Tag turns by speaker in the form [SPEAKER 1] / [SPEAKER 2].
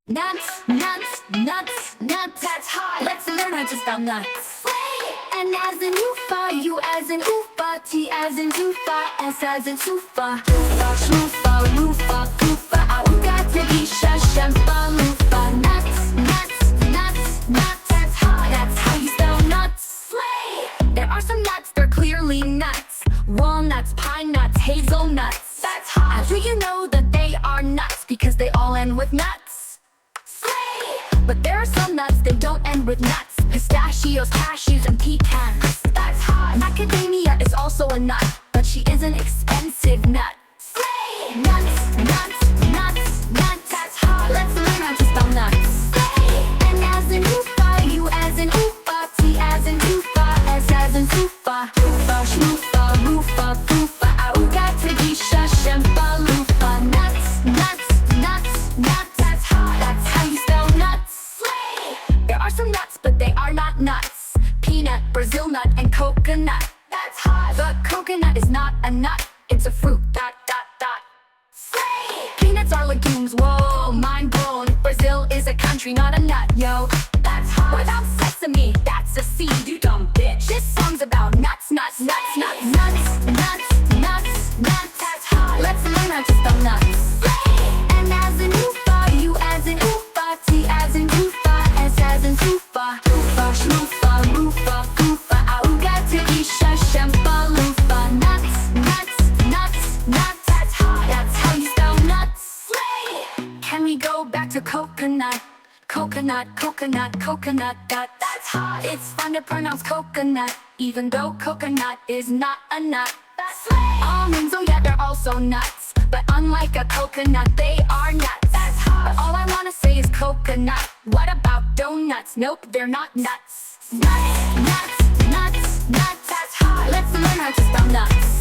[SPEAKER 1] Nuts, nuts, nuts, nuts, that's hot. Let's learn how to spell nuts. N as in UFA, U as in UFA, T as in tufa, S as in tufa. Tufa, shlufa, rufa, fufa, auga, tabisha, shempa, lufa. Nuts, nuts, nuts, nuts, that's hot. That's how you spell nuts. There are some nuts, they're clearly nuts. Walnuts, pine nuts, hazelnuts. That's hot. How do you know that they are nuts? Because they all end with nuts. But there are some nuts that don't end with nuts. Pistachios, cashews, and pecans. That's hot. Macadamia is also a nut, but she is an expensive nut. Nuts, nuts, nuts, nuts, that's hot. Let's learn how to spell nuts. N as in UFA, U as in UFA, T as in tufa, S as in tufa. Tufa, shlufa, rufa, fufa, auga, tabisha, shempa, lufa. Nuts, nuts, nuts, nuts, that's hot. That's how you spell nuts. There are some nuts, but they are not nuts. Peanut, Brazil nut, and coconut. That's hot. The coconut is not a nut, it's a fruit. Dot, dot, dot. Peanuts are legumes, whoa, mind blown. Brazil is a country, not a nut, yo. That's hot. Without sesame, that's a seed, you dumb bitch. This song's about nuts, nuts, nuts, nuts, nuts, nuts, nuts, nuts. That's hot. Let's learn how to spell nuts. N as in UFA, U as in UFA, T as in tufa, S as in tufa. Tufa, shlufa, rufa, fufa, auga, tabisha, shempa, lufa. Nuts, nuts, nuts, nuts. That's hot. That's how you spell nuts. Can we go back to coconut? Coconut, coconut, coconut, that's hot. It's fun to pronounce coconut, even though coconut is not a nut. Almonds, oh yeah, they're also nuts, but unlike a coconut, they are nuts. That's hot. But all I wanna say is coconut. What about donuts? Nope, they're not nuts. Nuts, nuts, nuts, nuts, that's hot. Let's learn how to spell nuts.